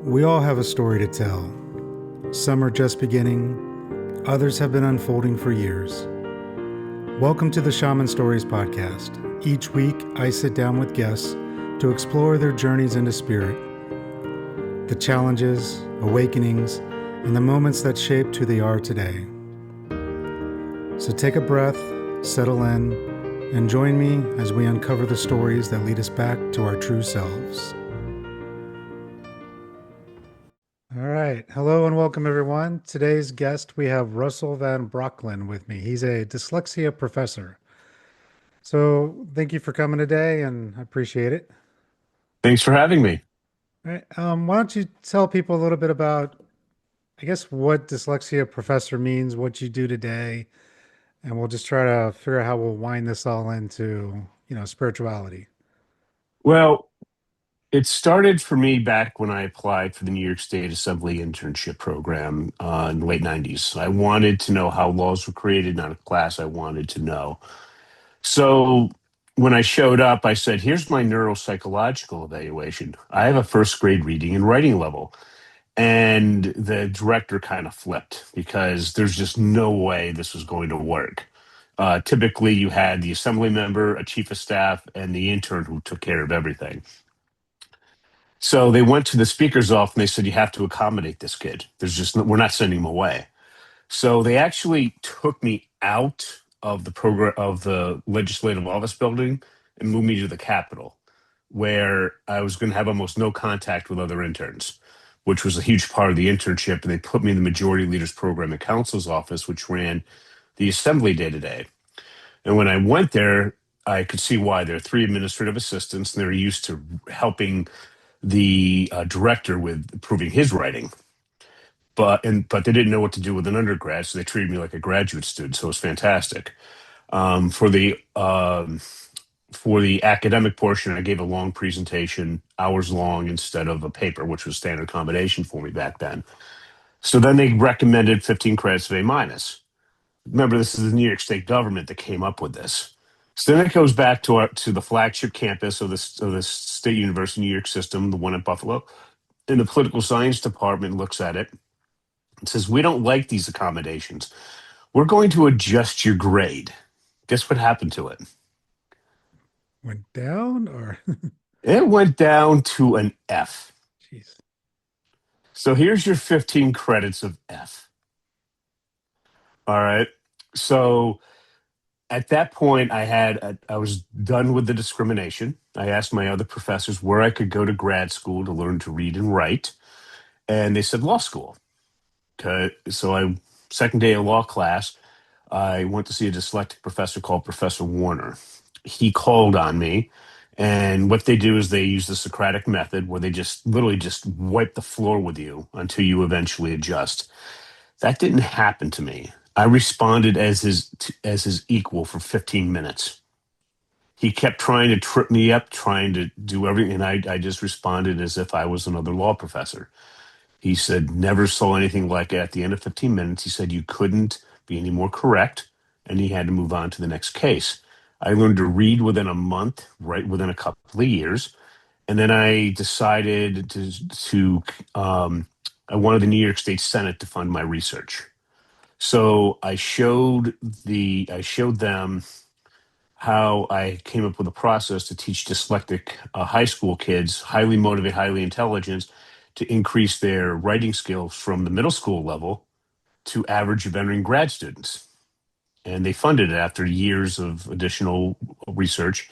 We all have a story to tell. Some are just beginning, others have been unfolding for years. Welcome to the Shaman Stories Podcast. Each week, I sit down with guests to explore their journeys into spirit, the challenges, awakenings, and the moments that shaped who they are today. So take a breath, settle in, and join me as we uncover the stories that lead us back to our true selves. All right. Hello and welcome, everyone. Today's guest, we have Russell Van Brocklen with me. He's a dyslexia professor. So thank you for coming today, and I appreciate it. Thanks for having me. All right. Why don't you tell people a little bit about, I guess, what dyslexia professor means, what you do today, and we'll just try to figure out how we'll wind this all into, spirituality. Well, it started for me back when I applied for the New York State Assembly internship program in the late 90s. I wanted to know how laws were created, not a class I wanted to know. So when I showed up, I said, here's my neuropsychological evaluation. I have a first grade reading and writing level. And the director kind of flipped because there's just no way this was going to work. Typically, you had the assembly member, a chief of staff, and the intern who took care of everything. So they went to the speaker's office and they said, you have to accommodate this kid. We're not sending him away. So they actually took me out of the program of the legislative office building and moved me to the Capitol, where I was going to have almost no contact with other interns, which was a huge part of the internship. And they put me in the Majority Leaders Program and Council's office, which ran the assembly day to day. And when I went there, I could see why. There are three administrative assistants, and they're used to helping the director with improving his writing. But they didn't know what to do with an undergrad, so they treated me like a graduate student. So it was fantastic. Um, for the um, for the academic portion, I gave a long presentation, hours long, instead of a paper, which was standard accommodation for me back then. So then they recommended 15 credits of A minus. Remember, this is the New York State government that came up with this. So then it goes back to the flagship campus of the State University New York system, the one at Buffalo. And the political science department looks at it and says, we don't like these accommodations. We're going to adjust your grade. Guess what happened to it? Went down or It went down to an F. jeez. So here's your 15 credits of F. All right. So at that point, I was done with the discrimination. I asked my other professors where I could go to grad school to learn to read and write, and they said law school. Okay, so second day of law class, I went to see a dyslexic professor called Professor Warner. He called on me, and what they do is they use the Socratic method, where they just literally just wipe the floor with you until you eventually adjust. That didn't happen to me. I responded as his equal for 15 minutes. He kept trying to trip me up, trying to do everything, and I just responded as if I was another law professor. He said, never saw anything like it. At the end of 15 minutes, he said you couldn't be any more correct, and he had to move on to the next case. I learned to read within a month, right within a couple of years, and then I decided I wanted the New York State Senate to fund my research. So I showed them how I came up with a process to teach dyslexic high school kids, highly motivated, highly intelligent, to increase their writing skills from the middle school level to average veteran grad students. And they funded it after years of additional research.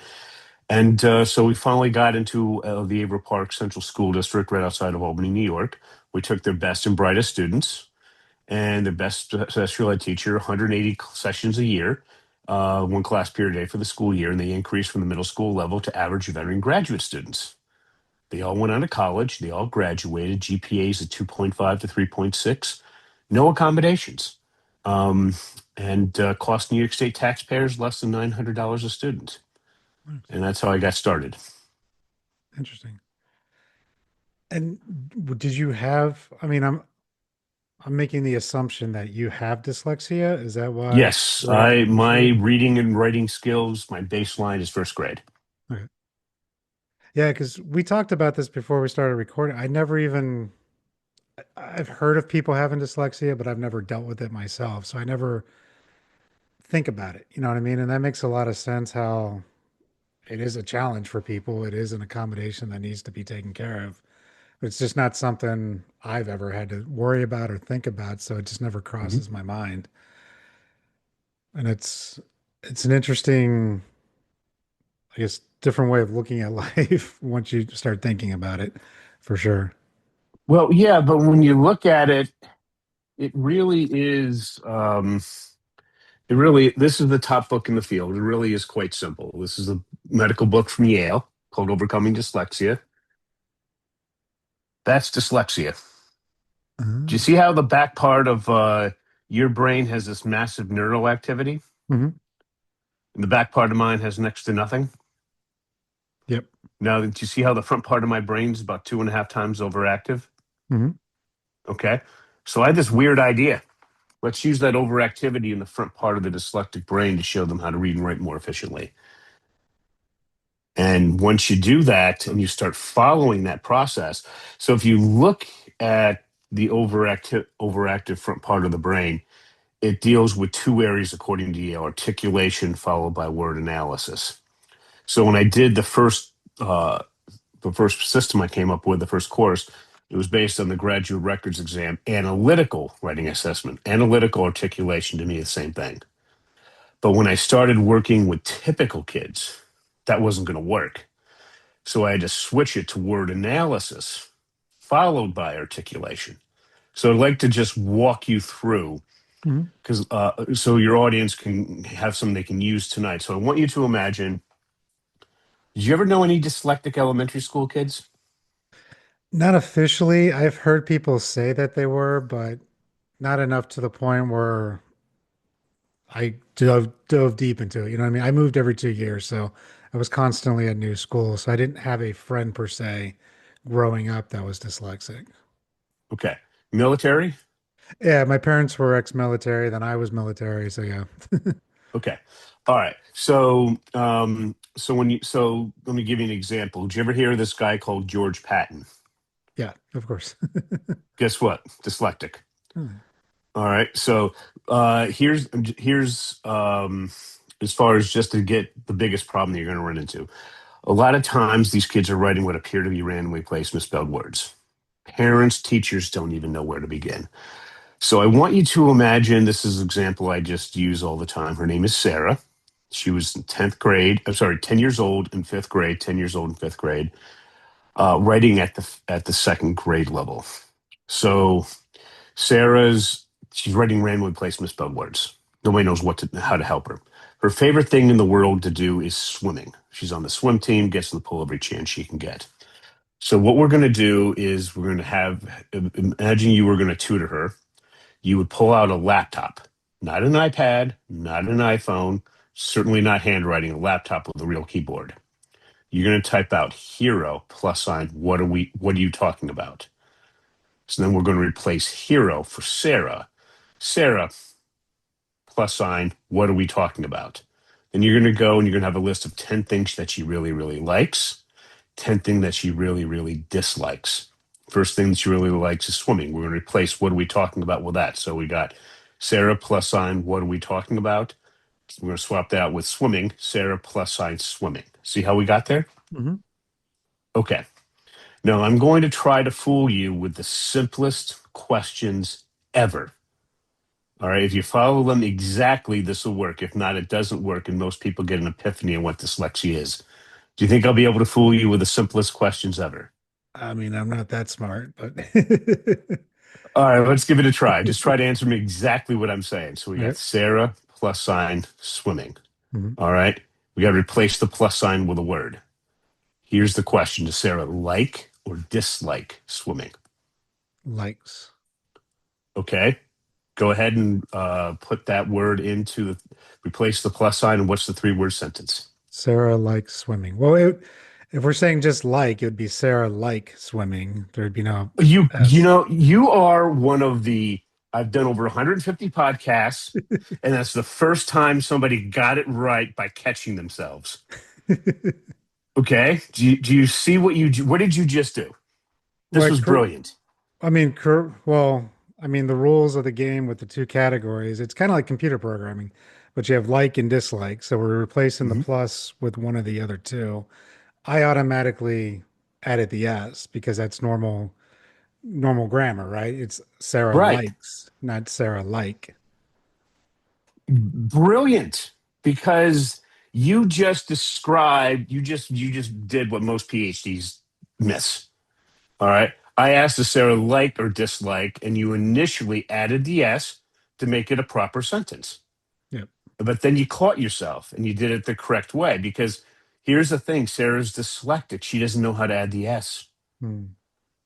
And so we finally got into the Averill Park Central School District right outside of Albany, New York. We took their best and brightest students and their best special ed teacher, 180 sessions a year, one class period a day for the school year, and they increased from the middle school level to average veteran graduate students. They all went on to college. They all graduated, GPAs at 2.5 to 3.6, no accommodations, um, and cost New York State taxpayers less than $900 a student. And that's how I got started. Interesting. And did you have, I'm making the assumption that you have dyslexia. Is that why Yes, you're able to my initiate? reading and writing skills, my baseline is first grade. Okay. Yeah, because we talked about this before we started recording. I never even I've heard of people having dyslexia, but I've never dealt with it myself. So I never think about it. You know what I mean? And that makes a lot of sense how it is a challenge for people. It is an accommodation that needs to be taken care of. But it's just not something I've ever had to worry about or think about. So it just never Mhm. crosses my mind. And it's an interesting, I guess, different way of looking at life once you start thinking about it, for sure. Well, yeah, but when you look at it, it really is. This is the top book in the field. It really is quite simple. This is a medical book from Yale called Overcoming Dyslexia. That's dyslexia. Do you Uh, see how the back part of your brain has this massive neural activity? mhm. And the back part of mine has next to nothing? Yep. Now, do you see how the front part of my brain is about 2.5 times overactive? Hmm. Okay. So I had this weird idea. Let's use that overactivity in the front part of the dyslexic brain to show them how to read and write more efficiently. And once you do that and you start following that process, so if you look at the overactive front part of the brain, it deals with two areas according to Yale: articulation followed by word analysis. So when I did the first system I came up with, the first course, it was based on the graduate records exam analytical writing assessment. Analytical articulation to me is the same thing. But when I started working with typical kids, that wasn't going to work. So I had to switch it to word analysis followed by articulation. So I'd like to just walk you through Hmm. because so your audience can have something they can use tonight. So I want you to imagine. Did you ever know any dyslexic elementary school kids? Not officially. I've heard people say that they were, but not enough to the point where I dove deep into it. You know what I mean? I moved every 2 years, so I was constantly at new school. So I didn't have a friend per se growing up that was dyslexic. Okay, military. Yeah, my parents were ex-military, then I was military, so yeah. Okay, all right. So let me give you an example. Did you ever hear of this guy called George Patton? Yeah, of course. Guess what? Dyslexic. Hmm. All right. So here's as far as just to get the biggest problem that you're going to run into. A lot of times these kids are writing what appear to be randomly placed misspelled words. Parents, teachers don't even know where to begin. So I want you to imagine this is an example I just use all the time. Her name is Sarah. She was in 10th grade. I'm sorry, 10 years old in fifth grade, 10 years old in fifth grade, writing at the second grade level. So she's writing randomly placed misspelled words. Nobody knows how to help her. Her favorite thing in the world to do is swimming. She's on the swim team, gets in the pool every chance she can get. So what we're going to do is we're going to imagine you were going to tutor her. You would pull out a laptop, not an iPad, not an iPhone, certainly not handwriting, a laptop with a real keyboard. You're going to type out hero plus sign. What are you talking about? So then we're going to replace hero for Sarah. Sarah plus sign. What are we talking about? Then you're going to go and you're going to have a list of 10 things that she really, really likes, 10 things that she really, really dislikes. First thing that she really likes is swimming. We're going to replace what are we talking about with that. So we got Sarah plus sign. What are we talking about? We're going to swap that out with swimming. Sarah plus sign swimming. See how we got there? Hmm. Okay. Now I'm going to try to fool you with the simplest questions ever. All right. If you follow them exactly, this will work. If not, it doesn't work. And most people get an epiphany on what dyslexia is. Do you think I'll be able to fool you with the simplest questions ever? I mean, I'm not that smart, but All right, let's give it a try. Just try to answer me exactly what I'm saying. So we got right. Sarah plus sign swimming. Hmm. All right. We got to replace the plus sign with a word. Here's the question: does Sarah like or dislike swimming? Likes. Okay. Go ahead and put that word replace the plus sign. And what's the three-word sentence? Sarah likes swimming. Well, if we're saying just like, it would be Sarah like swimming. There'd be no You S. know, you are one of the, I've done over 150 podcasts, and that's the first time somebody got it right by catching themselves. Okay. Do you see what did you just do? This Well, was brilliant. I mean, the rules of the game with the two categories, it's kind of like computer programming, but you have like and dislike. So we're replacing the Mhm. plus with one of the other two. I automatically added the S because that's normal grammar, right? It's Sarah Right. likes, not Sarah like. Brilliant. Because you just did what most PhDs miss. All right. I asked if Sarah like or dislike, and you initially added the S to make it a proper sentence. Yep. But then you caught yourself and you did it the correct way because here's the thing, Sarah's dyslexic. She doesn't know how to add the S. Hmm.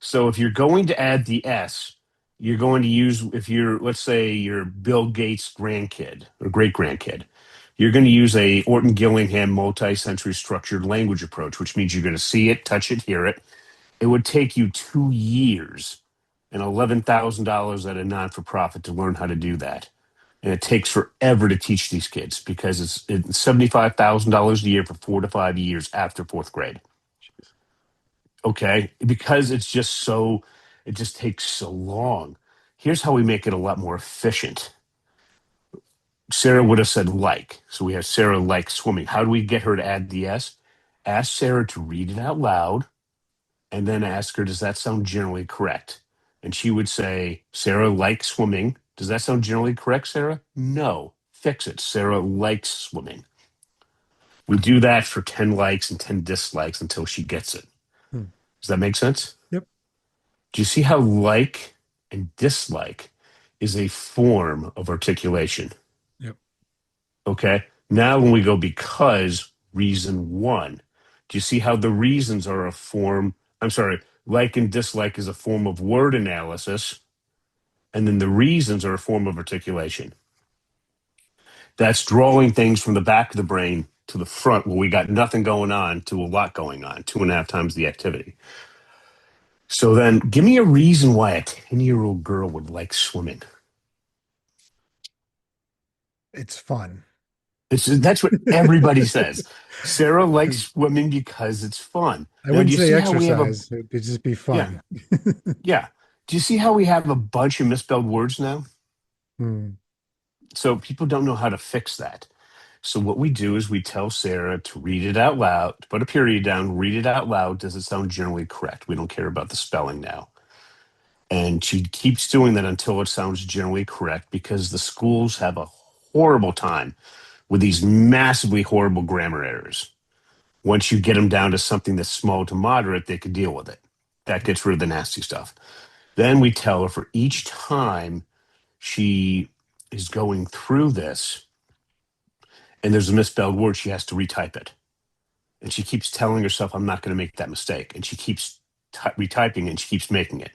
So if you're going to add the S, you're going to use, if you're, let's say, you're Bill Gates' grandkid or great grandkid, you're going to use a Orton Gillingham multi-sensory structured language approach, which means you're going to see it, touch it, hear it. It would take you 2 years and $11,000 at a non-for-profit to learn how to do that. And it takes forever to teach these kids because it's $75,000 a year for 4 to 5 years after fourth grade. Okay, because it just takes so long. Here's how we make it a lot more efficient. Sarah would have said like, so we have Sarah like swimming. How do we get her to add the S? Ask Sarah to read it out loud and then ask her, does that sound generally correct? And she would say, Sarah likes swimming. Does that sound generally correct, Sarah? No. Fix it. Sarah likes swimming. We do that for 10 likes and 10 dislikes until she gets it. Hmm. Does that make sense? Yep. Do you see how like and dislike is a form of articulation? Yep. Okay. Now, when we go because reason one, do you see how the reasons are a form? I'm sorry, like and dislike is a form of word analysis, and then the reasons are a form of articulation. That's drawing things from the back of the brain to the front where we got nothing going on to a lot going on, 2.5 times the activity. So then give me a reason why a 10-year-old girl would like swimming. It's fun. That's what everybody says. Sarah likes swimming because it's fun. I Now, do wouldn't you say see how we have a, exercise. It'd just be yeah, fun. yeah. Do you see how we have a bunch of misspelled words now? Hmm. So people don't know how to fix that. So what we do is we tell Sarah to read it out loud, to put a period down, read it out loud. Does it sound generally correct? We don't care about the spelling now. And she keeps doing that until it sounds generally correct because the schools have a horrible time with these massively horrible grammar errors. Once you get them down to something that's small to moderate, they can deal with it. That gets rid of the nasty stuff. Then we tell her for each time she is going through this and there's a misspelled word, she has to retype it. And she keeps telling herself, I'm not going to make that mistake. And she keeps retyping it and she keeps making it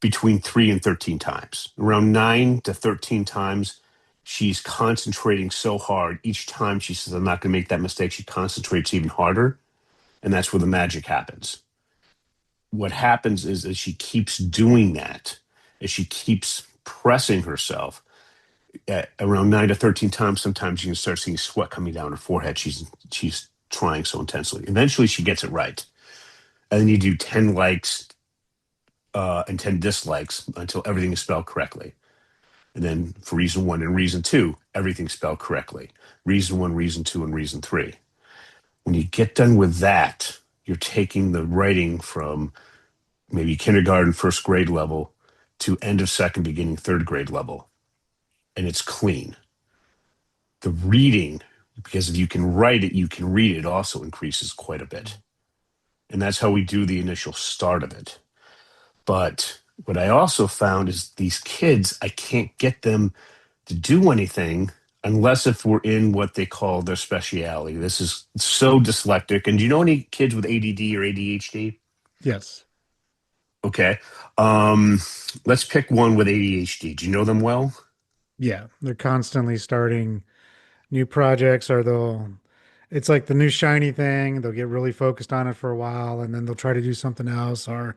between 3 and 13 times. Around 9 to 13 times, she's concentrating so hard. Each time she says, I'm not going to make that mistake, she concentrates even harder. And that's where the magic happens. What happens is as she keeps doing that, as she keeps pressing herself at around 9 to 13 times, sometimes you can start seeing sweat coming down her forehead. She's trying so intensely. Eventually she gets it right. And then you do 10 likes and 10 dislikes until everything is spelled correctly. And then for reason one and reason two, everything's spelled correctly. Reason one, reason two, and reason three. When you get done with that, you're taking the writing from maybe kindergarten, first grade level to end of second, beginning third grade level, and it's clean. The reading, because if you can write it, you can read it, also increases quite a bit. And that's how we do the initial start of it. But what I also found is these kids, I can't get them to do anything unless if we're in what they call their speciality. This is so dyslectic. And do you know any kids with ADD or ADHD? Yes. Okay. Um, let's pick one with ADHD. Do you know them well? Yeah. They're constantly starting new projects or it's like the new shiny thing. They'll get really focused on it for a while and then they'll try to do something else, or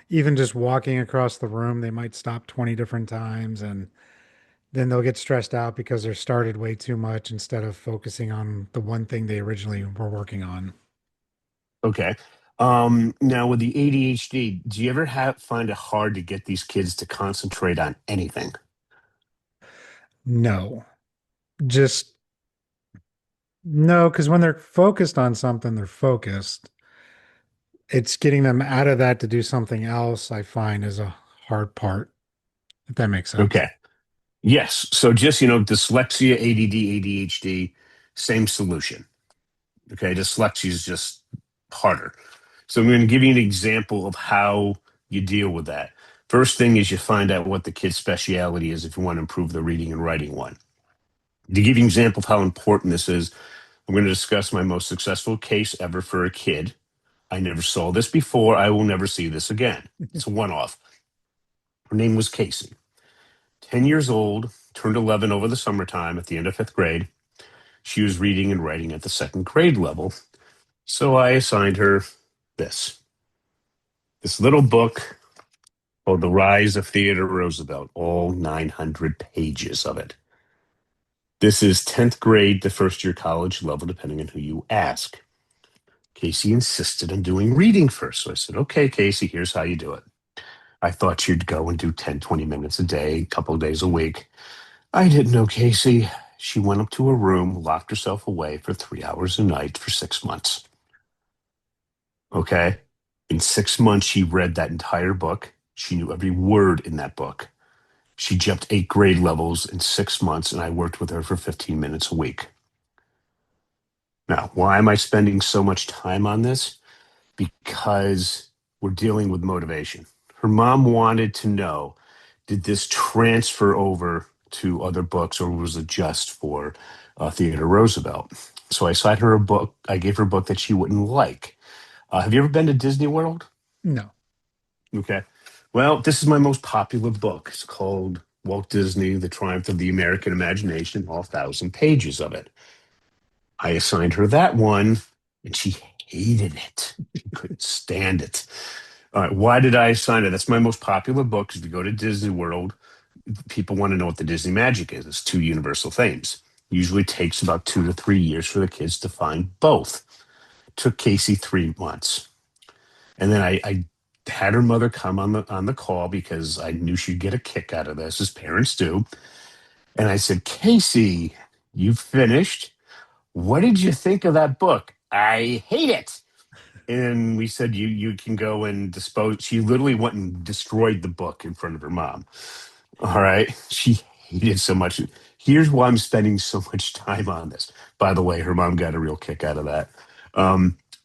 even just walking across the room, they might stop 20 different times and then they'll get stressed out because they're started way too much instead of focusing on the one thing they originally were working on. Okay. Now with the ADHD, do you ever find it hard to get these kids to concentrate on anything? No, just no, because when they're focused on something, they're focused. It's getting them out of that to do something else, I find is a hard part, if that makes sense. Okay. Yes. So just, dyslexia, ADD, ADHD, same solution. Okay. Dyslexia is just harder. So I'm going to give you an example of how you deal with that. First thing is you find out what the kid's speciality is if you want to improve the reading and writing one. To give you an example of how important this is, I'm going to discuss my most successful case ever for a kid. I never saw this before. I will never see this again. It's a one-off. Her name was Casey. 10 years old, turned 11 over the summertime at the end of fifth grade. She was reading and writing at the second grade level. So I assigned her this little book called The Rise of Theodore Roosevelt, all 900 pages of it. This is 10th grade to first year college level, depending on who you ask. Casey insisted on doing reading first. So I said, okay, Casey, here's how you do it. I thought you'd go and do 10, 20 minutes a day, a couple of days a week. I didn't know Casey. She went up to her room, locked herself away for 3 hours a night for 6 months. Okay. In 6 months, she read that entire book. She knew every word in that book. She jumped 8 grade levels in 6 months, and I worked with her for 15 minutes a week. Now, why am I spending so much time on this? Because we're dealing with motivation. Her mom wanted to know, did this transfer over to other books or was it just for Theodore Roosevelt? So I assigned her a book. I gave her a book that she wouldn't like. Have you ever been to Disney World? No. Okay. Well, this is my most popular book. It's called Walt Disney, The Triumph of the American Imagination, all 1,000 pages of it. I assigned her that one, and she hated it. She couldn't stand it. All right, why did I assign it? That's my most popular book. If you go to Disney World, people want to know what the Disney magic is. It's two universal themes. Usually takes about 2 to 3 years for the kids to find both. Took Casey 3 months. And then I had her mother come on the call because I knew she'd get a kick out of this, as parents do. And I said, Casey, you finished. What did you think of that book? I hate it. And we said, you can go and dispose. She literally went and destroyed the book in front of her mom. All right. She hated it so much. Here's why I'm spending so much time on this. By the way, her mom got a real kick out of that.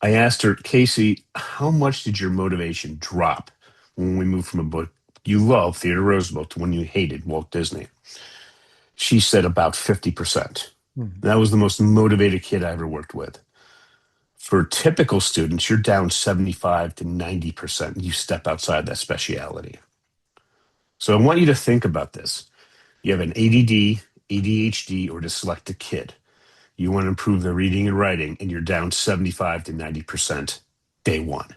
I asked her, Casey, how much did your motivation drop when we moved from a book you love, Theodore Roosevelt, to one you hated, Walt Disney? She said about 50%. Mhm. That was the most motivated kid I ever worked with. For typical students, you're down 75 to 90%. You step outside that speciality. So I want you to think about this. You have an ADD, ADHD, or dyslexic kid. You want to improve their reading and writing, and you're down 75 to 90% day one.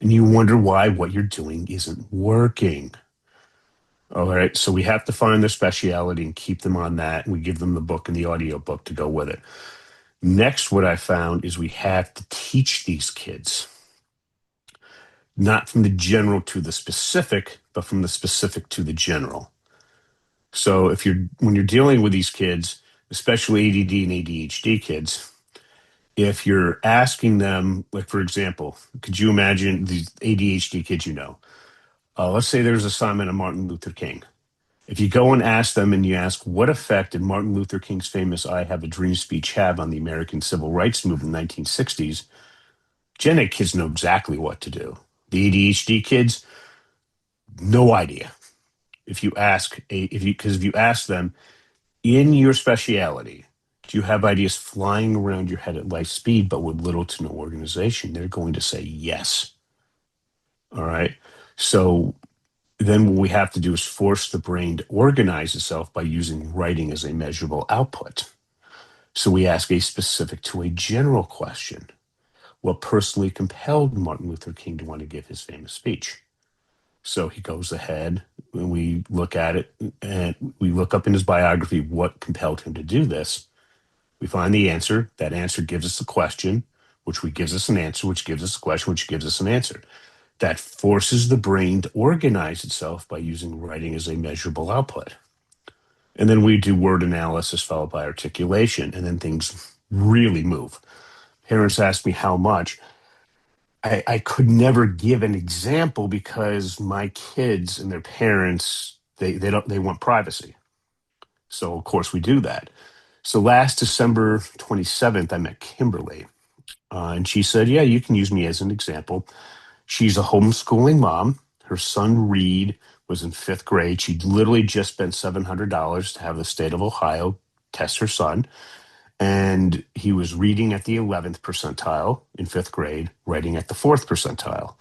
And you wonder why what you're doing isn't working. All right. So we have to find their speciality and keep them on that. And we give them the book and the audio book to go with it. Next, what I found is we have to teach these kids, not from the general to the specific, but from the specific to the general. So when you're dealing with these kids, especially ADD and ADHD kids, if you're asking them, like, for example, could you imagine these ADHD kids, let's say there's a assignment on Martin Luther King. If you go and ask them and you ask, what effect did Martin Luther King's famous I Have a Dream speech have on the American Civil Rights Movement in the 1960s? Gen Ed kids know exactly what to do. The ADHD kids, no idea. If you ask them, in your speciality, do you have ideas flying around your head at light speed, but with little to no organization? They're going to say yes. All right. So then what we have to do is force the brain to organize itself by using writing as a measurable output. So we ask a specific to a general question. What personally compelled Martin Luther King to want to give his famous speech? So he goes ahead and we look at it and we look up in his biography what compelled him to do this. We find the answer. That answer gives us the question. which gives us an answer, which gives us a question, which gives us an answer. That forces the brain to organize itself by using writing as a measurable output. And then we do word analysis followed by articulation, and then things really move. Parents ask me how much. I could never give an example because my kids and their parents, they want privacy. So of course we do that. So last December 27th, I met Kimberly, and she said, "Yeah, you can use me as an example." She's a homeschooling mom. Her son Reed was in fifth grade. She literally just spent $700 to have the state of Ohio test her son, and he was reading at the 11th percentile in fifth grade, writing at the fourth percentile.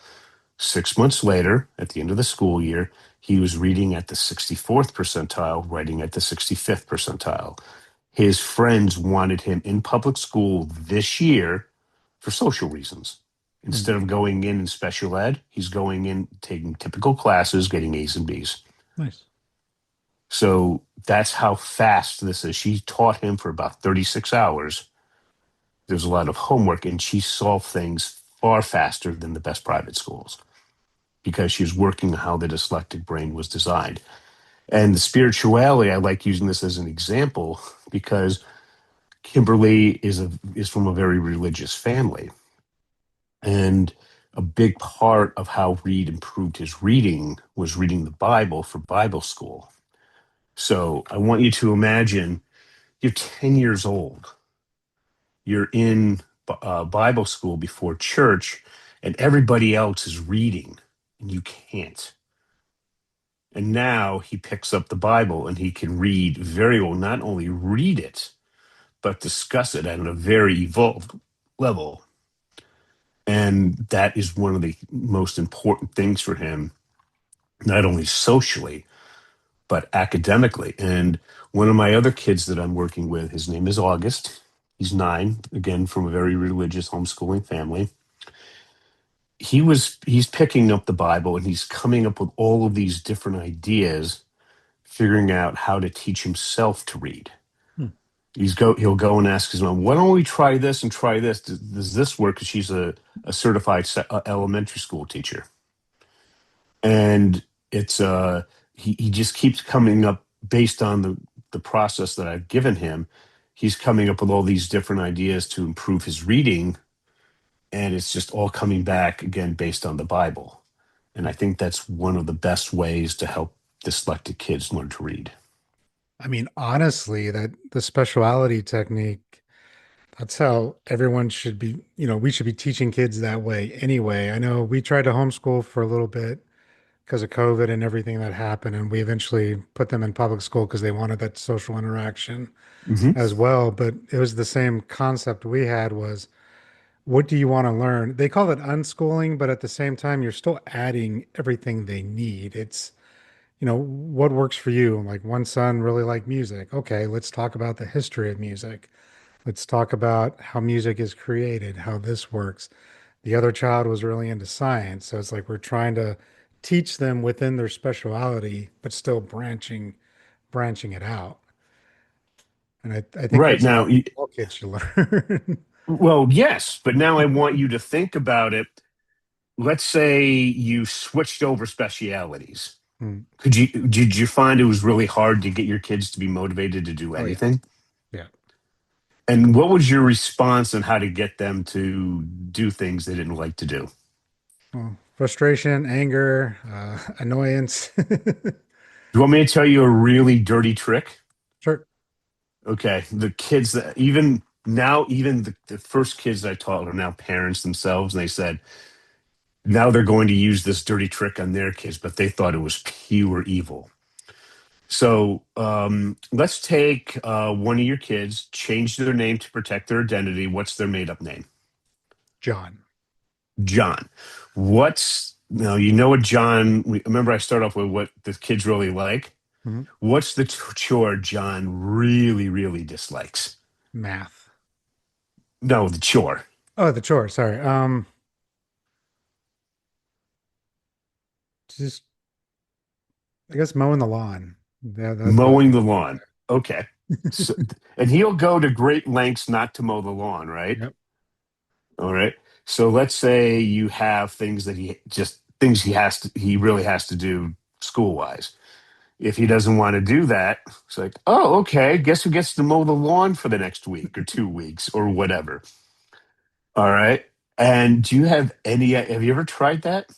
6 months later, at the end of the school year, he was reading at the 64th percentile, writing at the 65th percentile. His friends wanted him in public school this year for social reasons. Hmm. Instead of going in special ed, he's going in, taking typical classes, getting A's and B's. Nice. So that's how fast this is. She taught him for about 36 hours. There's a lot of homework, and she solved things far faster than the best private schools because she was working on how the dyslexic brain was designed. And the spirituality, I like using this as an example because Kimberly is from a very religious family. And a big part of how Reed improved his reading was reading the Bible for Bible school. So I want you to imagine you're 10 years old. You're in Bible school before church, and everybody else is reading, and you can't. And now he picks up the Bible and he can read very well, not only read it, but discuss it at a very evolved level. And that is one of the most important things for him, not only socially, but academically. And one of my other kids that I'm working with, his name is August. He's 9, again, from a very religious homeschooling family. He's picking up the Bible and he's coming up with all of these different ideas, figuring out how to teach himself to read. Hmm. He'll go and ask his mom, "Why don't we try this and try this? Does this work?" Because she's a certified elementary school teacher, and it's he just keeps coming up based on the process that I've given him. He's coming up with all these different ideas to improve his reading, and it's just all coming back again based on the Bible. And I think that's one of the best ways to help dyslexic kids learn to read. I mean, honestly, that the speciality technique, that's how everyone should be, we should be teaching kids that way anyway. I know we tried to homeschool for a little bit because of COVID and everything that happened, and we eventually put them in public school because they wanted that social interaction Hmm. as well. But it was the same concept we had was, what do you want to learn? They call it unschooling, but at the same time, you're still adding everything they need. It's, what works for you? Like one son really liked music. Okay, let's talk about the history of music. Let's talk about how music is created, how this works. The other child was really into science. So it's like we're trying to teach them within their speciality, but still branching it out. And I think Right that's now, how all kids should learn. well, yes, but now I want you to think about it. Let's say you switched over specialities. Hmm. Did you find it was really hard to get your kids to be motivated to do Oh yeah. anything? Yeah. And what was your response on how to get them to do things they didn't like to do? Well, frustration, anger, annoyance. Do you want me to tell you a really dirty trick? Sure. Okay, the kids that even now, even the first kids I taught are now parents themselves, and they said now they're going to use this dirty trick on their kids, but they thought it was pure evil. So let's take one of your kids, change their name to protect their identity. What's their made up name? John. John. What's now, you know what John, remember I start off with what the kids really like. Mhm. What's the chore John really, really dislikes? Math. No, the chore. Oh, the chore. Sorry. Just I guess mowing the lawn. Yeah, that's Mowing the lawn. Okay. So, and he'll go to great lengths not to mow the lawn, right? yep. All right. So let's say you have things he really has to do school wise. If he doesn't want to do that, it's like, oh, okay, guess who gets to mow the lawn for the next week or 2 weeks or whatever. All right. And do you have you ever tried that?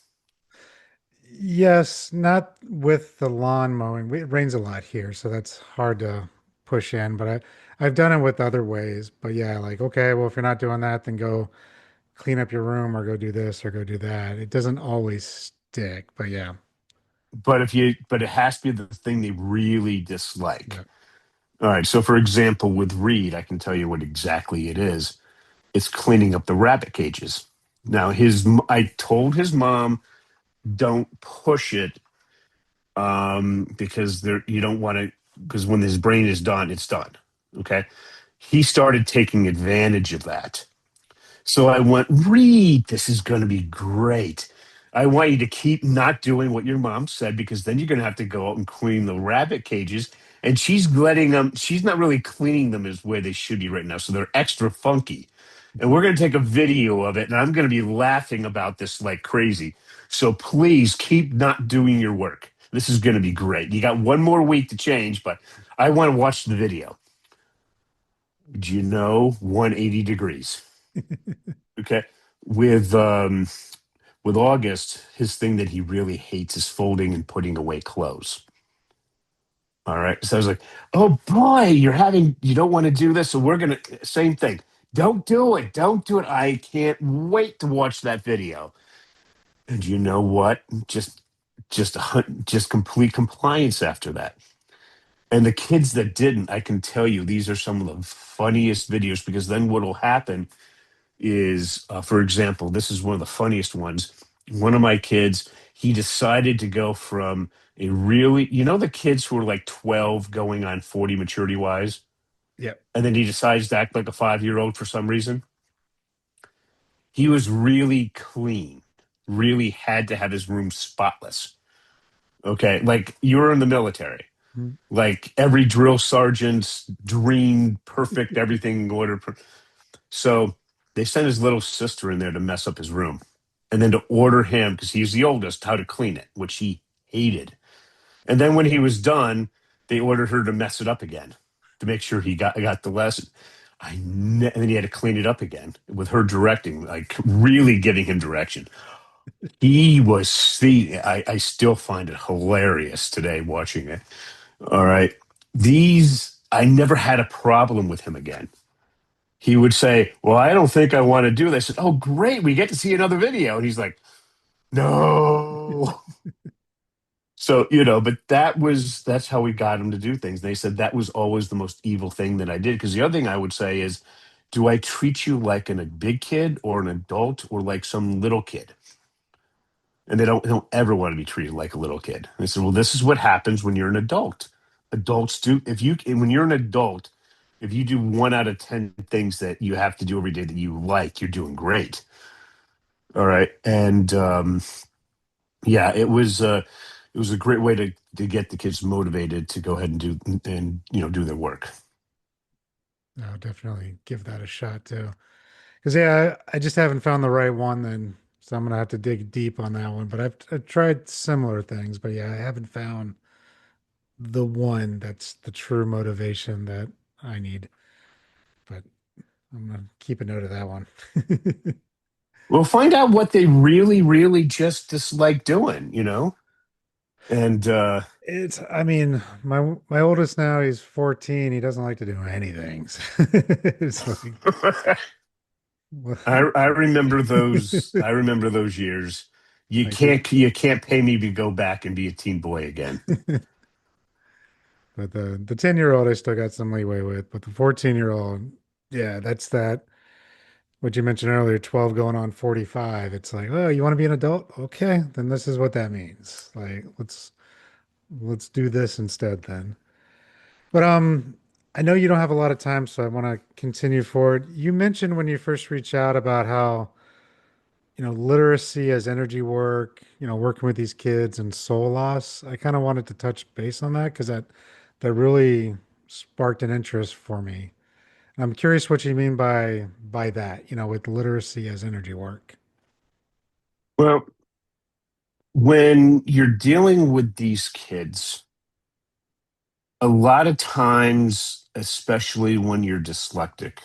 Yes, not with the lawn mowing. It rains a lot here, so that's hard to push in, but I've done it with other ways. But yeah, like, okay, well, if you're not doing that, then go clean up your room or go do this or go do that. It doesn't always stick, but yeah. But it has to be the thing they really dislike. Yeah. All right. So for example, with Reed, I can tell you what exactly it is. It's cleaning up the rabbit cages. Now I told his mom, don't push it because you don't want to, because when his brain is done, it's done. Okay. He started taking advantage of that. So I went, Reed, this is going to be great. I want you to keep not doing what your mom said because then you're going to have to go out and clean the rabbit cages. And she's not really cleaning them as way they should be right now. So they're extra funky. And we're going to take a video of it and I'm going to be laughing about this like crazy. So please keep not doing your work. This is going to be great. You got one more week to change, but I want to watch the video. Do you know 180 degrees? Okay. With with August, his thing that he really hates is folding and putting away clothes. All right. So I was like, oh boy, you don't want to do this. So we're going to, same thing. Don't do it. Don't do it. I can't wait to watch that video. And you know what? Just complete compliance after that. And the kids that didn't, I can tell you, these are some of the funniest videos because then what will happen is, for example, this is one of the funniest ones. One of my kids, he decided to go from a really, the kids who are like 12 going on 40 maturity wise, Yep. and then he decides to act like a 5-year old for some reason. He was really clean, really had to have his room spotless. Okay. Like you were in the military, Mhm. like every drill sergeant's dream, perfect, everything in order. So they sent his little sister in there to mess up his room and then to order him, because he's the oldest, how to clean it, which he hated. And then when he was done, they ordered her to mess it up again to make sure he got the lesson. And then he had to clean it up again with her directing, like really giving him direction. He was see, I still find it hilarious today watching it. All right. I never had a problem with him again. He would say, well, I don't think I want to do this. I said, oh, great. We get to see another video. And he's like, no. So, but that's how we got him to do things. They said that was always the most evil thing that I did. Because the other thing I would say is, do I treat you like a big kid or an adult or like some little kid? And they don't ever want to be treated like a little kid. And they said, well, this is what happens when you're an adult. Adults do, when you're an adult, if you do 1 out of 10 things that you have to do every day that you like, you're doing great. All right. And yeah, it was a great way to get the kids motivated to go ahead and do their work. I'll definitely give that a shot too. Because yeah, I just haven't found the right one then. So I'm gonna have to dig deep on that one. But I've tried similar things, but yeah, I haven't found the one that's the true motivation that I need. But I'm gonna keep a note of that one. Well, find out what they really, really just dislike doing. And I mean, my oldest now, he's 14. He doesn't like to do anything. It's like, well, I remember those. I remember those years. You like the, can't pay me to go back and be a teen boy again. but the 10-year-old I still got some leeway with, but the 14-year-old, yeah, that's that. What you mentioned earlier, 12 going on 45. It's like, oh, you want to be an adult? Okay, then this is what that means. Like, let's do this instead then. But I know you don't have a lot of time, so I want to continue forward. You mentioned when you first reached out about how, literacy as energy work, working with these kids and soul loss. I kind of wanted to touch base on that because that really sparked an interest for me. I'm curious what you mean by that, with literacy as energy work. Well, when you're dealing with these kids, a lot of times, especially when you're dyslexic,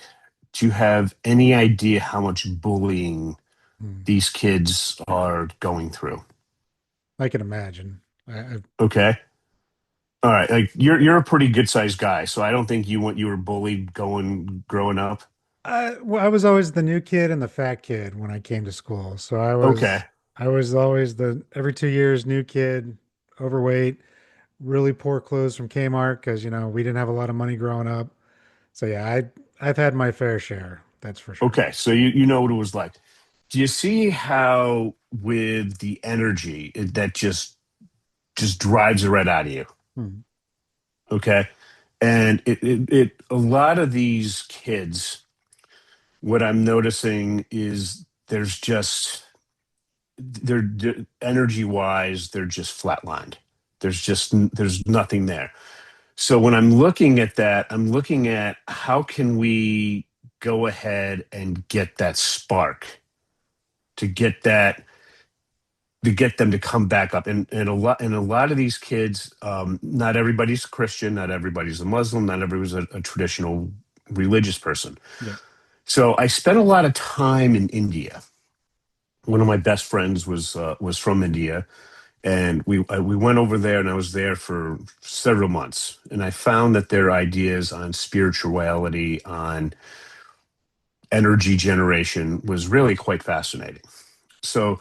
do you have any idea how much bullying Hmm. these kids are going through? I can imagine. Okay. All right. Like you're a pretty good sized guy, so I don't think you were bullied going growing up. Well, I was always the new kid and the fat kid when I came to school. So I Okay. was I was always the every 2 years new kid, overweight, really poor clothes from Kmart because we didn't have a lot of money growing up. So yeah, I've had my fair share, that's for sure. Okay. So you know what it was like. Do you see how with the energy that just drives the red out of you? Hmm. Okay. And it a lot of these kids, what I'm noticing is they're energy wise, they're just flatlined. There's nothing there. So when I'm looking at that, I'm looking at how can we go ahead and get that spark to get that to get them to come back up. And a lot of these kids, not everybody's Christian, not everybody's a Muslim, not everybody's a traditional religious person. Yep. So I spent a lot of time in India. One of my best friends was from India, and we went over there, and I was there for several months, and I found that their ideas on spirituality, on energy generation, was really quite fascinating. So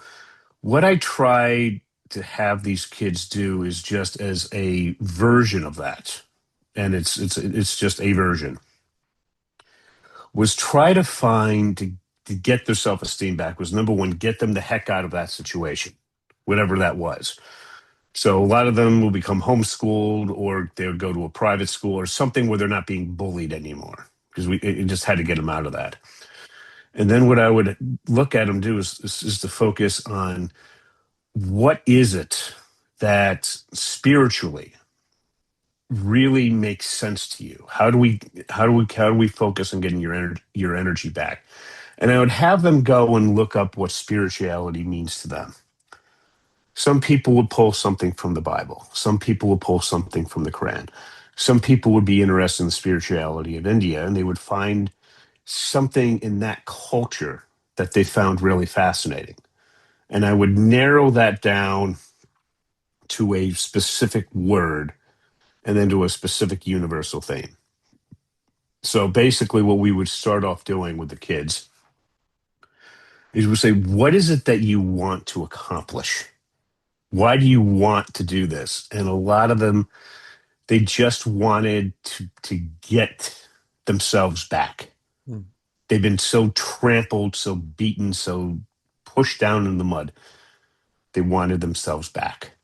what I try to have these kids do is just as a version of that, and it's just a version, was try to find to get their self-esteem back was number one, get them the heck out of that situation, whatever that was. So a lot of them will become homeschooled, or they would go to a private school or something where they're not being bullied anymore, because we it just had to get them out of that. And then what I would look at them do is to focus on what is it that spiritually really makes sense to you. How do we focus on getting your energy back? And I would have them go and look up what spirituality means to them. Some people would pull something from the Bible. Some people would pull something from the Quran. Some people would be interested in the spirituality of India, and they would find something in that culture that they found really fascinating. And I would narrow that down to a specific word and then to a specific universal theme. So basically, what we would start off doing with the kids is we say, what is it that you want to accomplish? Why do you want to do this? And a lot of them, they just wanted to get themselves back. Hmm. They've been so trampled, so beaten, so pushed down in the mud. They wanted themselves back.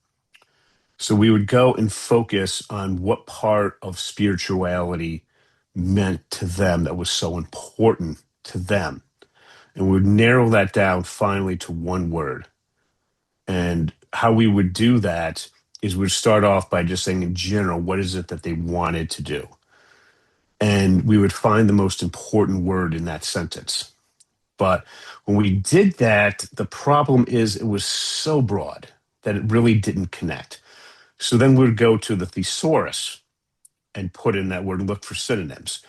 So we would go and focus on what part of spirituality meant to them that was so important to them. And we would narrow that down finally to one word. And how we would do that is we'd start off by just saying in general, what is it that they wanted to do? And we would find the most important word in that sentence. But when we did that, the problem is it was so broad that it really didn't connect. So then we would go to the thesaurus and put in that word, look for synonyms.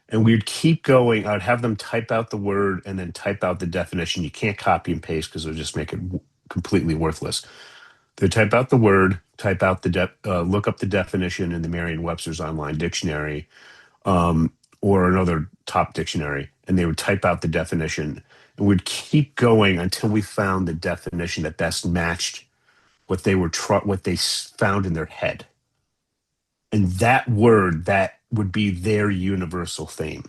And we'd keep going. I'd have them type out the word and then type out the definition. You can't copy and paste because it'll just make it completely worthless. They type out the word, type out look up the definition in the Merriam-Webster's online dictionary, or another top dictionary, and they would type out the definition. And we'd keep going until we found the definition that best matched what they found in their head. And that word, that would be their universal theme.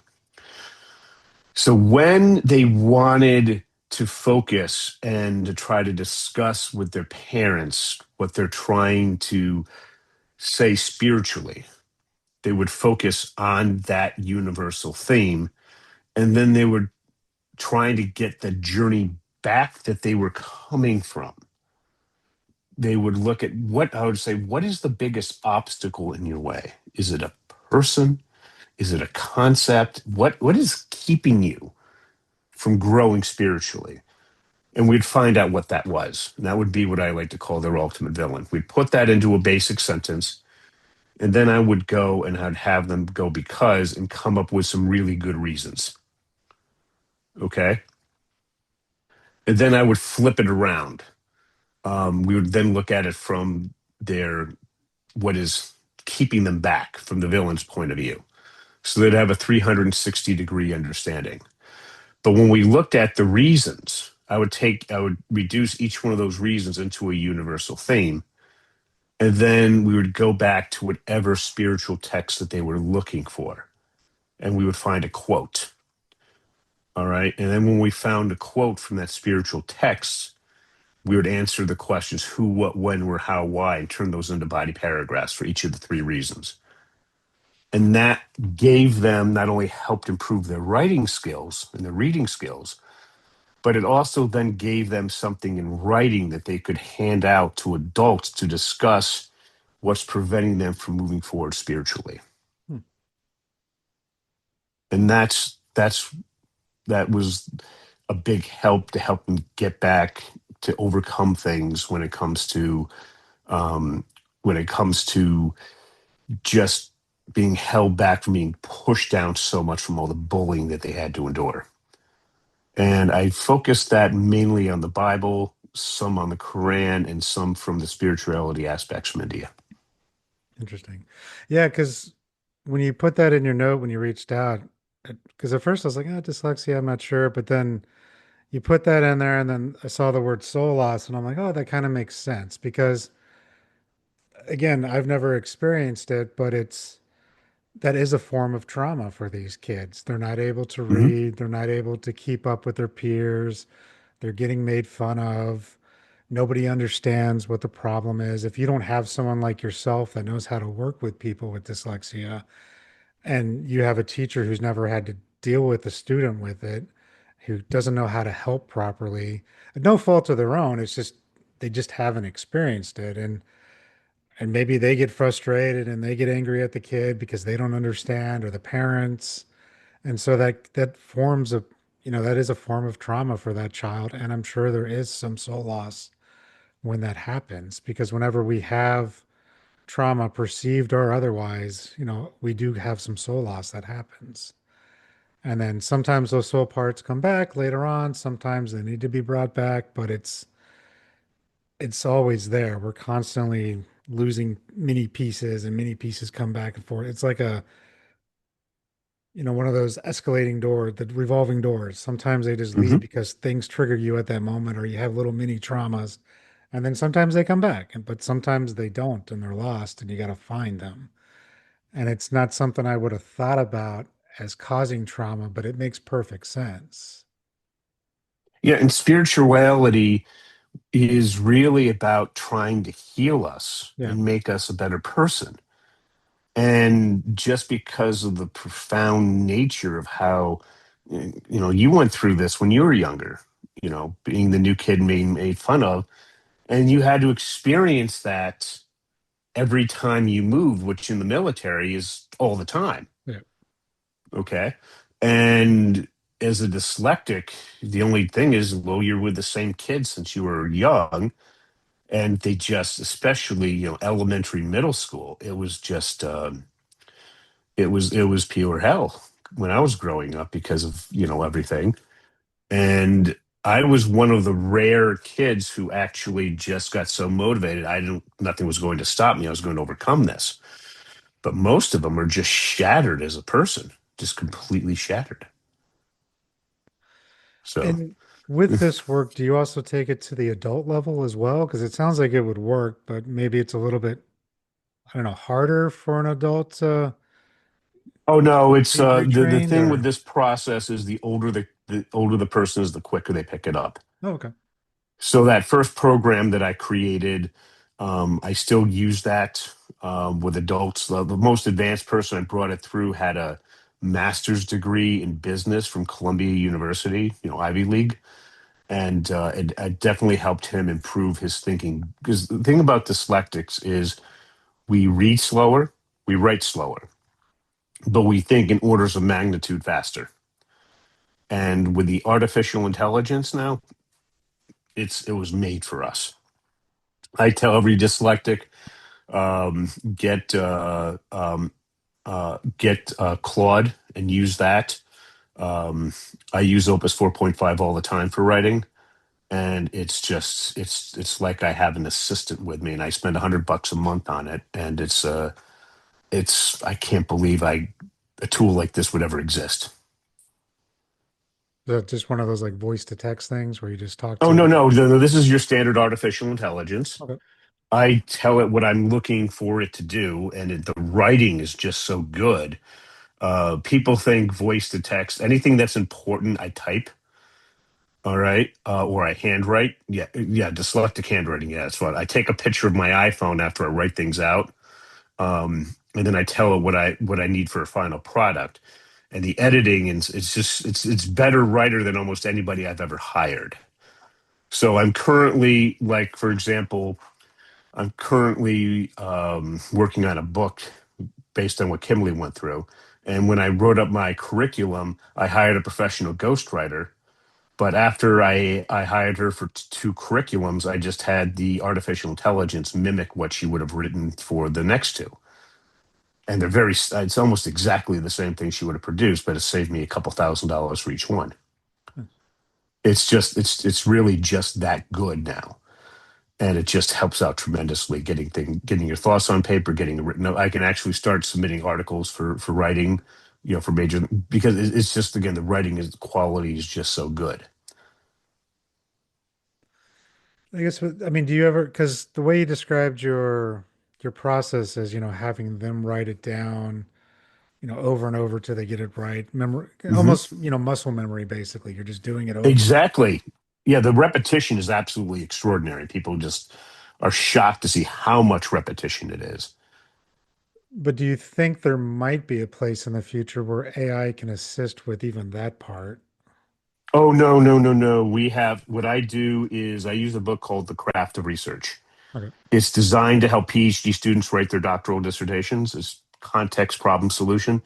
So when they wanted to focus and to try to discuss with their parents what they're trying to say spiritually, they would focus on that universal theme. And then they were trying to get the journey back that they were coming from. They would look at what I would say, what is the biggest obstacle in your way? Is it a person? Is it a concept? What is keeping you from growing spiritually? And we'd find out what that was. And that would be what I like to call their ultimate villain. We'd put that into a basic sentence, and then I would go and I'd have them go because and come up with some really good reasons. Okay. And then I would flip it around. We would then look at it from their what is keeping them back from the villain's point of view. So they'd have a 360-degree understanding. But when we looked at the reasons, I would reduce each one of those reasons into a universal theme. And then we would go back to whatever spiritual text that they were looking for. And we would find a quote. All right. And then when we found a quote from that spiritual text, we would answer the questions who, what, when, where, how, why, and turn those into body paragraphs for each of the three reasons. And that gave them not only helped improve their writing skills and their reading skills, but it also then gave them something in writing that they could hand out to adults to discuss what's preventing them from moving forward spiritually. Hmm. And that was a big help to help them get back to overcome things when it comes to just being held back from being pushed down so much from all the bullying that they had to endure. And I focused that mainly on the Bible, some on the Quran, and some from the spirituality aspects from India. Interesting. Yeah, because when you put that in your note when you reached out, because at first I was like, oh, dyslexia, I'm not sure. But then you put that in there, and then I saw the word soul loss, and I'm like, oh, that kind of makes sense. Because again, I've never experienced it, but that is a form of trauma for these kids. They're not able to Hmm. read, they're not able to keep up with their peers, they're getting made fun of. Nobody understands what the problem is. If you don't have someone like yourself that knows how to work with people with dyslexia, and you have a teacher who's never had to deal with a student with it, who doesn't know how to help properly, no fault of their own, it's just they just haven't experienced it. And maybe they get frustrated and they get angry at the kid because they don't understand, or the parents. And so that forms a, that is a form of trauma for that child. And I'm sure there is some soul loss when that happens, because whenever we have trauma, perceived or otherwise, we do have some soul loss that happens. And then sometimes those soul parts come back later on. Sometimes they need to be brought back, but it's always there. We're constantly losing mini pieces, and mini pieces come back and forth. It's like one of those escalating doors, the revolving doors. Sometimes they just Hmm. leave because things trigger you at that moment, or you have little mini traumas, and then sometimes they come back, but sometimes they don't, and they're lost, and you got to find them. And it's not something I would have thought about as causing trauma, but it makes perfect sense. Yeah, and spirituality is really about trying to heal us Yeah. and make us a better person. And just because of the profound nature of how, you went through this when you were younger, being the new kid being made fun of, and you had to experience that every time you moved, which in the military is all the time. Yeah. Okay. And as a dyslexic, the only thing is, well, you're with the same kids since you were young, and they just, especially, elementary, middle school, it was just, it was pure hell when I was growing up because of, everything. And I was one of the rare kids who actually just got so motivated. I didn't, nothing was going to stop me. I was going to overcome this. But most of them are just shattered as a person, just completely shattered. So, And with this work, do you also take it to the adult level as well? Because it sounds like it would work, but maybe it's a little bit, I don't know, harder for an adult to oh no, it's be the retrained, thing with or this process is the older the person is, the quicker they pick it up. oh, okay. So that first program that I created, I still use that with adults. The most advanced person I brought it through had a master's degree in business from Columbia University, Ivy League, and it definitely helped him improve his thinking. Because the thing about dyslexics is we read slower, we write slower. but we think in orders of magnitude faster. And with the artificial intelligence now, it was made for us. I tell every dyslexic, um, get Claude and use that. Um, I use Opus 4.5 all the time for writing, and it's like I have an assistant with me, and I spend $100 a month on it, and it's I can't believe a tool like this would ever exist. Is that just one of those like voice to text things where you just talk Oh to no, it? no, no, no, this is your standard artificial intelligence. Okay. I tell it what I'm looking for it to do, and the writing is just so good. People think voice to text, anything that's important, I type. All right, or I handwrite. Yeah, yeah, dyslexic handwriting. Yeah, that's what I take a picture of my iPhone after I write things out, and then I tell it what I need for a final product. And the editing, and it's just it's better writer than almost anybody I've ever hired. So I'm currently, like, for example, I'm currently working on a book based on what Kimberly went through. And when I wrote up my curriculum, I hired a professional ghostwriter. But after I hired her for two curriculums, I just had the artificial intelligence mimic what she would have written for the next two. And it's almost exactly the same thing she would have produced, but it saved me a couple $1,000s for each one. It's really just that good now. And it just helps out tremendously getting your thoughts on paper, getting it written. I can actually start submitting articles for writing, for major, because it's just, again, the writing is quality is just so good. I guess, I mean, do you ever, because the way you described your process is, having them write it down, over and over till they get it right. Memory, Hmm. almost, muscle memory, basically. You're just doing it over. Exactly. Yeah, the repetition is absolutely extraordinary. People just are shocked to see how much repetition it is. But do you think there might be a place in the future where AI can assist with even that part? Oh, no, no, no, no. What I do is I use a book called The Craft of Research. Okay. It's designed to help PhD students write their doctoral dissertations. It's context problem solution.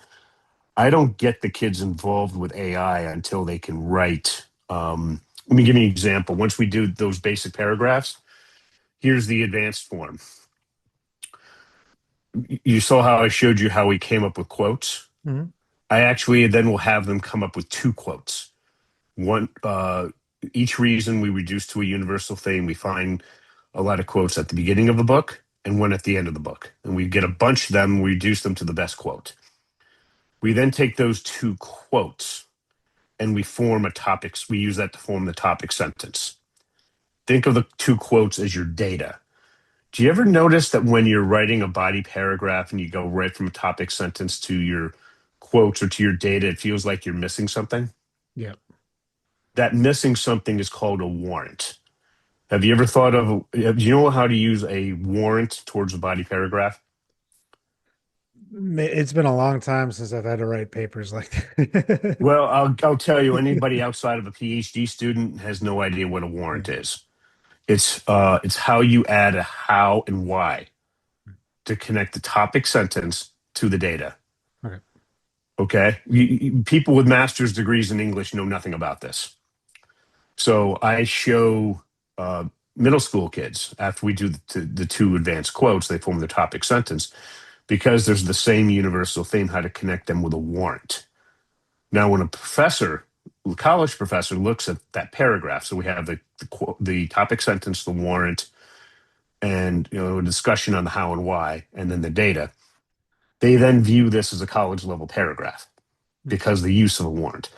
I don't get the kids involved with AI until they can write. Let me give you an example. Once we do those basic paragraphs, here's the advanced form. You saw how I showed you how we came up with quotes. Hmm. I actually then will have them come up with two quotes. One, each reason we reduce to a universal theme. We find a lot of quotes at the beginning of the book and one at the end of the book. And we get a bunch of them, we reduce them to the best quote. We then take those two quotes and we form a topic. We use that to form the topic sentence. Think of the two quotes as your data. Do you ever notice that when you're writing a body paragraph and you go right from a topic sentence to your quotes or to your data, it feels like you're missing something? Yeah. That missing something is called a warrant. Have you ever thought of, do you know how to use a warrant towards a body paragraph? It's been a long time since I've had to write papers like that. Well, I'll tell you, anybody outside of a PhD student has no idea what a warrant Yeah. is. It's how you add a how and why to connect the topic sentence to the data. Okay. Okay, people with master's degrees in English know nothing about this. So I show middle school kids after we do the two advanced quotes, they form the topic sentence because there's the same universal theme, how to connect them with a warrant. Now, when a college professor looks at that paragraph, so we have the topic sentence, the warrant, and a discussion on the how and why, and then the data. They then view this as a college level paragraph because the use of a warrant.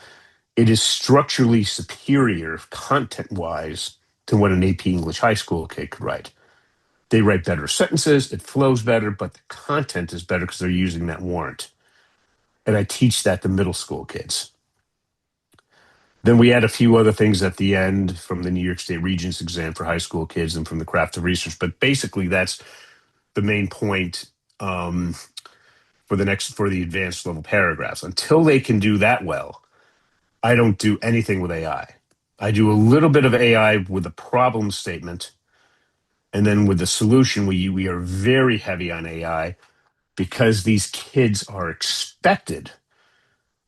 It is structurally superior, content wise, to what an AP English high school kid could write. They write better sentences, it flows better, but the content is better because they're using that warrant. And I teach that to middle school kids. Then we add a few other things at the end from the New York State Regents exam for high school kids and from the craft of research. But basically, that's the main point for the advanced level paragraphs. Until they can do that well, I don't do anything with AI. I do a little bit of AI with the problem statement, and then with the solution, we are very heavy on AI because these kids are expected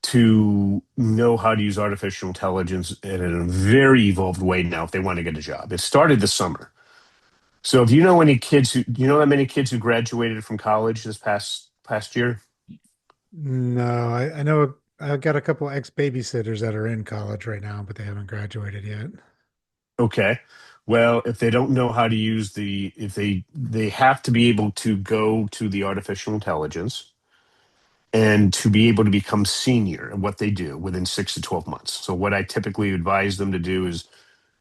to know how to use artificial intelligence in a very evolved way now if they want to get a job. It started this summer. So if you know any kids who you know that many kids who graduated from college this past year? No, I know I've got a couple ex-babysitters that are in college right now, but they haven't graduated yet. Okay. Well, if they don't know how to use the if they have to be able to go to the artificial intelligence and to be able to become senior in what they do within 6 to 12 months. So what I typically advise them to do is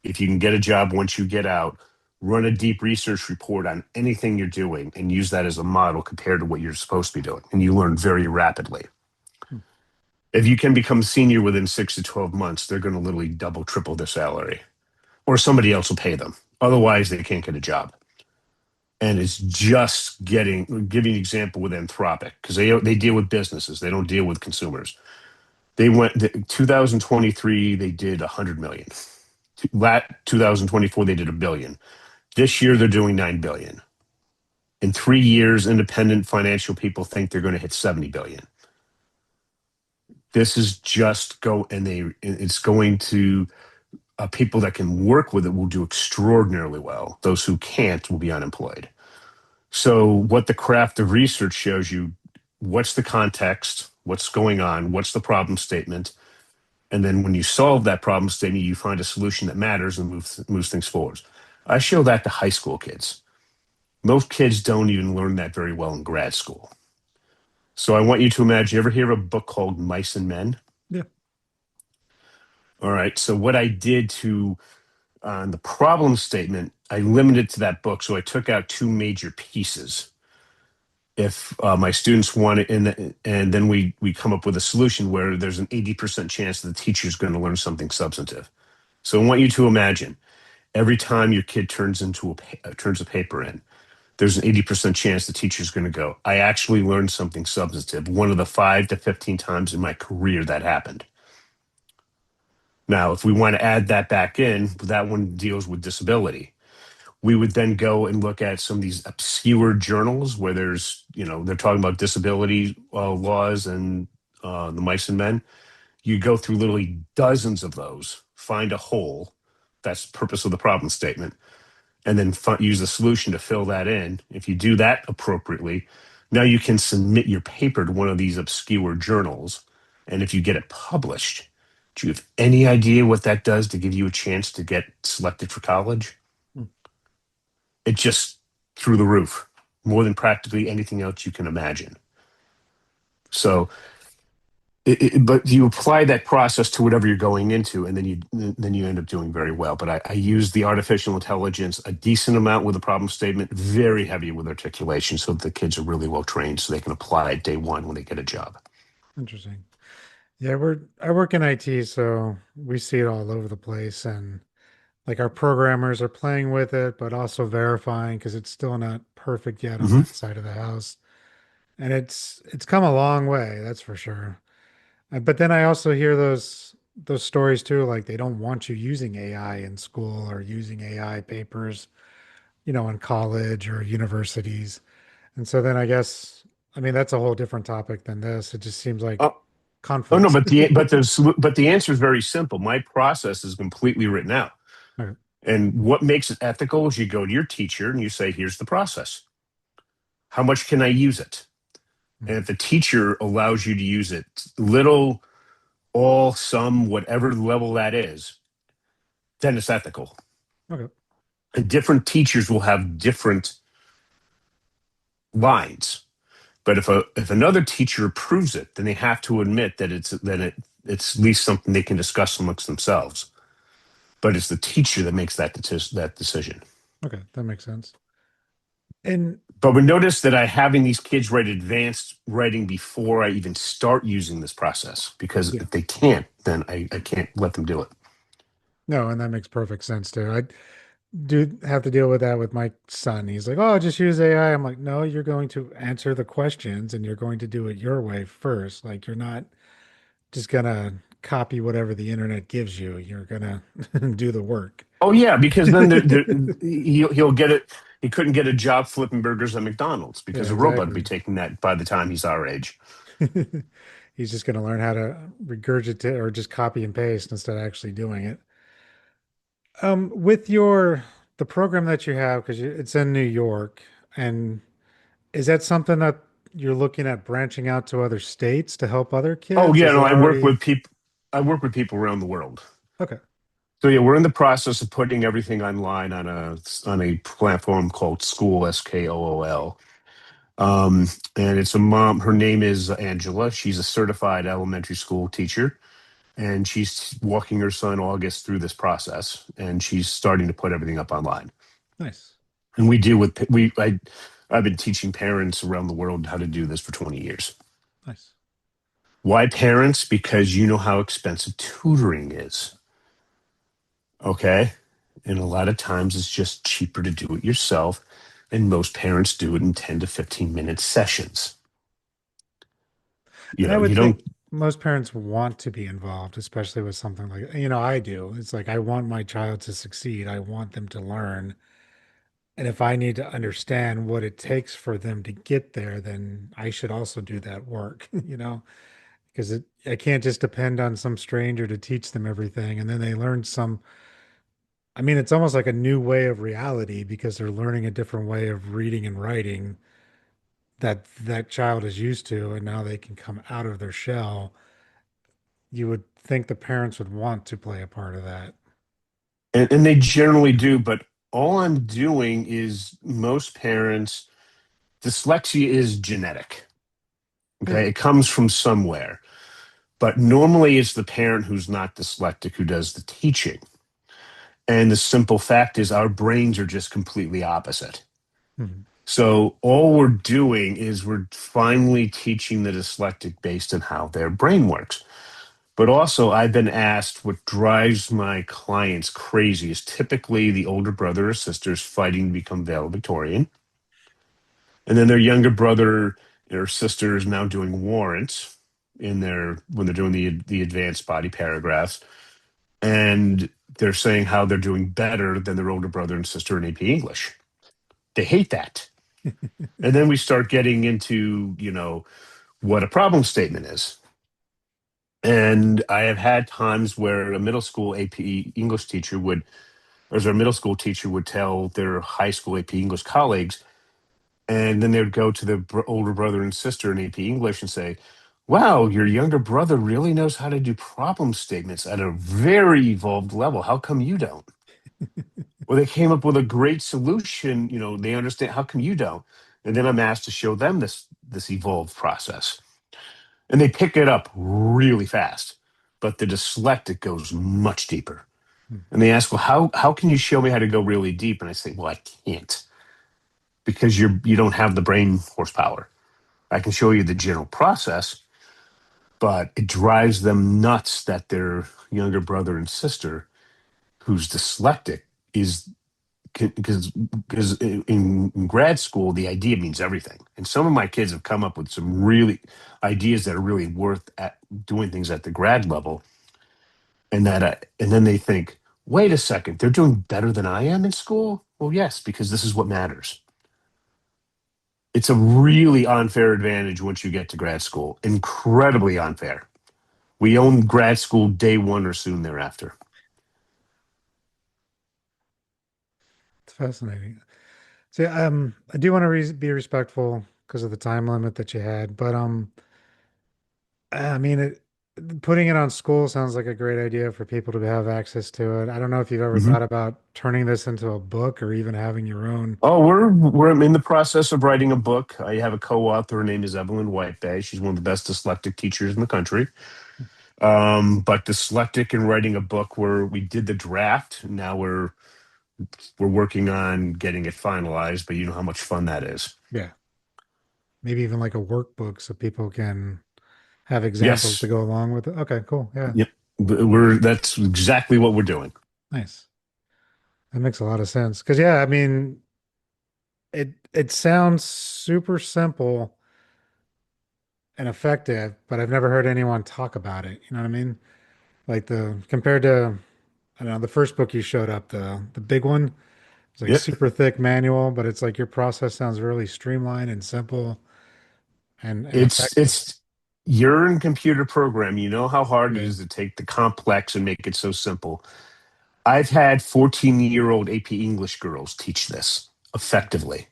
if you can get a job once you get out, run a deep research report on anything you're doing and use that as a model compared to what you're supposed to be doing. And you learn very rapidly. Hmm. If you can become senior within 6 to 12 months, they're going to literally double, triple their salary, or somebody else will pay them. Otherwise, they can't get a job. And it's just giving an example with Anthropic, because they deal with businesses, they don't deal with consumers. They went 2023, they did 100 million. 2024, they did a billion. This year, they're doing 9 billion. In 3 years, independent financial people think they're going to hit 70 billion. This is just go, and it's going to people that can work with it will do extraordinarily well. Those who can't will be unemployed. So, what the craft of research shows you: what's the context, what's going on, what's the problem statement, and then when you solve that problem statement, you find a solution that matters and moves things forward. I show that to high school kids. Most kids don't even learn that very well in grad school. So I want you to imagine, you ever hear of a book called Mice and Men? Yeah. All right. So what I did to on the problem statement, I limited to that book. So I took out two major pieces. If my students want it, and then we come up with a solution where there's an 80% chance that the teacher is going to learn something substantive. So I want you to imagine every time your kid turns a paper in, there's an 80% chance the teacher's going to go, I actually learned something substantive. One of the 5 to 15 times in my career that happened. Now, if we want to add that back in, that one deals with disability. We would then go and look at some of these obscure journals where they're talking about disability laws and the mice and men. You go through literally dozens of those, find a hole. That's the purpose of the problem statement, and then use a solution to fill that in. If you do that appropriately, now you can submit your paper to one of these obscure journals. And if you get it published, do you have any idea what that does to give you a chance to get selected for college? Hmm. It just through the roof, more than practically anything else you can imagine. So but you apply that process to whatever you're going into, and then you end up doing very well. But I use the artificial intelligence a decent amount with the problem statement, very heavy with articulation, so that the kids are really well trained, so they can apply it day one when they get a job. Interesting. Yeah, I work in IT, so we see it all over the place, and like our programmers are playing with it, but also verifying because it's still not perfect yet on Hmm. that side of the house. And it's come a long way, that's for sure. But then I also hear those stories too, like they don't want you using AI in school or using AI papers, in college or universities. And so then I guess, I mean, that's a whole different topic than this. It just seems like Oh, oh no, conflict. but the answer is very simple. My process is completely written out. Okay. And what makes it ethical is you go to your teacher and you say, here's the process. How much can I use it? And Mhm. if the teacher allows you to use it little, all, some, whatever level that is, then it's ethical. Okay. And different teachers will have different lines. But if another teacher approves it, then they have to admit that it's at least something they can discuss amongst themselves. But it's the teacher that makes that decision. Okay. That makes sense. And But we notice that I having these kids write advanced writing before I even start using this process, because yeah, if they can't, then I can't let them do it. no, and that makes perfect sense too. I do have to deal with that with my son. He's like, "Oh, just use AI." I'm like, "No, you're going to answer the questions and you're going to do it your way first. Like you're not just gonna copy whatever the internet gives you. You're gonna do the work." Oh yeah, because then he'll get it. He couldn't get a job flipping burgers at McDonald's Yeah, because a robot would be exactly. taking that by the time he's our age. He's just going to learn how to regurgitate or just copy and paste instead of actually doing it. With the program that you have, because it's in New York, and is that something that you're looking at branching out to other states to help other Oh kids? yeah, Is no, it I work already with people. I work with people around the world. okay? So yeah, we're in the process of putting everything online on a platform called School, Skool. Um, and it's a mom. Her name is Angela. She's a certified elementary school teacher, and she's walking her son August through this process, and she's starting to put everything up online. Nice, And we deal with we I've been teaching parents around the world how to do this for 20 years. nice. Why parents? Because you know how expensive tutoring is. Okay. And a lot of times it's just cheaper to do it yourself. And most parents do it in 10 to 15-minute sessions. And I You would think don't, most parents want to be involved, especially with something like, I do. It's like I want my child to succeed. I want them to learn. And if I need to understand what it takes for them to get there, then I should also do that work, because I can't just depend on some stranger to teach them everything. And then they learn I mean, it's almost like a new way of reality because they're learning a different way of reading and writing that that child is used to, and now they can come out of their shell. You would think the parents would want to play a part of that. and they generally do, but all I'm doing is most parents, dyslexia is genetic. Yeah. Okay. It comes from somewhere. But normally it's the parent who's not dyslexic who does the teaching. And the simple fact is our brains are just completely opposite. Mhm. So all we're doing is we're finally teaching the dyslexic based on how their brain works. But also, I've been asked what drives my clients crazy is typically the older brother or sisters fighting to become valedictorian, and then their younger brother or sister is now doing warrants in their when they're doing the advanced body paragraphs, and they're saying how they're doing better than their older brother and sister in AP English. They hate that. And then we start getting into, what a problem statement is. And I have had times where a middle school AP English teacher would, or as a middle school teacher would tell their high school AP English colleagues, and then they would go to the older brother and sister in AP English and say, wow, your younger brother really knows how to do problem statements at a very evolved level. How come you don't? Well, they came up with a great solution. They understand. How come you don't? And then I'm asked to show them this evolved process, and they pick it up really fast. But the dyslexic goes much deeper. And they ask, well, how can you show me how to go really deep? And I say, well, I can't because you don't have the brain horsepower. I can show you the general process, but it drives them nuts that their younger brother and sister, who's dyslexic, is because in grad school the idea means everything, and some of my kids have come up with some really ideas that are really worth at doing things at the grad level, and then they think, wait a second, they're doing better than I am in school. Well, yes, because this is what matters. It's a really unfair advantage once you get to grad school, incredibly unfair. We own grad school day one or soon thereafter. It's fascinating. See, I do want to be respectful because of the time limit that you had, but I mean, putting it on school sounds like a great idea for people to have access to it. I don't know if you've ever Mhm. thought about turning this into a book or even having your own. Oh, we're in the process of writing a book. I have a co-author. Her name is Evelyn Whitebay. She's one of the best dyslexic teachers in the country. But dyslexic and writing a book where we did the draft. Now we're working on getting it finalized. But you know how much fun that is. Yeah, maybe even like a workbook so people can have examples to Yes. go along with it. Okay, cool. Yeah, Yep. That's exactly what we're doing. nice. That makes a lot of sense. Because yeah, I mean, it sounds super simple and effective, but I've never heard anyone talk about it. You know what I mean? Like the compared to I don't know, the first book you showed up, the big one, It's like Yep. super thick manual, but it's like your process sounds really streamlined and simple and It's effective. it's you're in computer program. You know how hard it Yeah. is to take the complex and make it so simple. I've had 14-year-old AP English girls teach this effectively.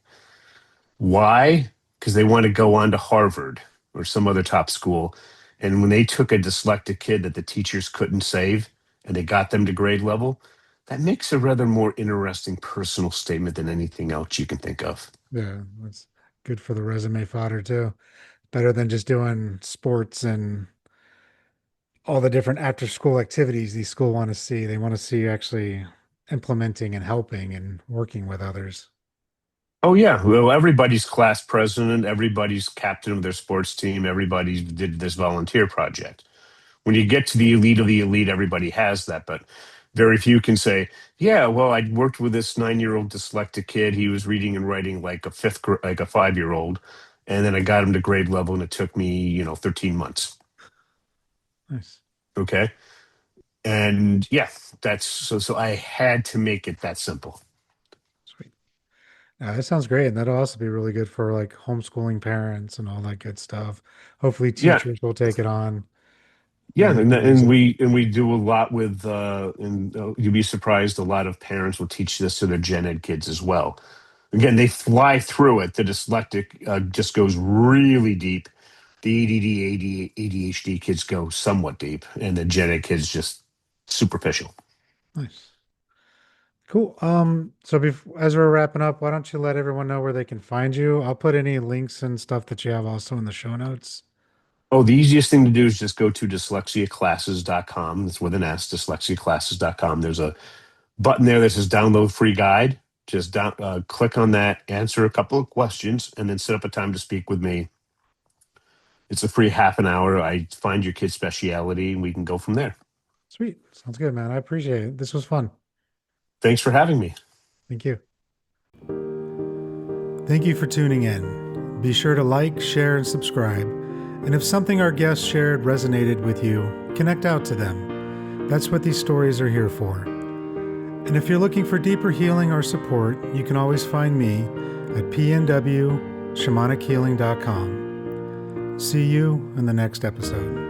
Why? Because they want to go on to Harvard or some other top school. And when they took a dyslexic kid that the teachers couldn't save and they got them to grade level, that makes a rather more interesting personal statement than anything else you can think of. Yeah, that's good for the resume fodder too. Better than just doing sports and all the different after school activities these school want to see. They want to see you actually implementing and helping and working with others. Oh yeah, well, everybody's class president, everybody's captain of their sports team, everybody did this volunteer project. When you get to the elite of the elite, everybody has that, but very few can say, "Yeah, well, I worked with this 9-year-old dyslexic kid. He was reading and writing like like a 5-year-old, and then I got him to grade level, and it took me, 13 months." Nice. Okay, and yeah, that's so. So I had to make it that simple. Sweet. That sounds great. And that'll also be really good for like homeschooling parents and all that good stuff. Hopefully Yeah, teachers will take it on yeah, and they and can use and it. we do a lot with and you'd be surprised. A lot of parents will teach this to their gen ed kids as well. Again, they fly through it. The dyslexic just goes really deep. The ADD, ADHD kids go somewhat deep, and the gen ed kids just superficial. Nice. Cool. So as we're wrapping up, why don't you let everyone know where they can find you? I'll put any links and stuff that you have also in the show notes. Oh, the easiest thing to do is just go to dyslexiaclasses.com. It's with an S, dyslexiaclasses.com. There's a button there that says download free guide. Just click on that, answer a couple of questions, and then set up a time to speak with me. It's a free half an hour. I find your kid's speciality, and we can go from there. Sweet. Sounds good, man. I appreciate it. This was fun. Thanks for having me. Thank you. Thank you for tuning in. Be sure to like, share, and subscribe. And if something our guests shared resonated with you, connect out to them. That's what these stories are here for. And if you're looking for deeper healing or support, you can always find me at pnwshamanichealing.com. See you in the next episode.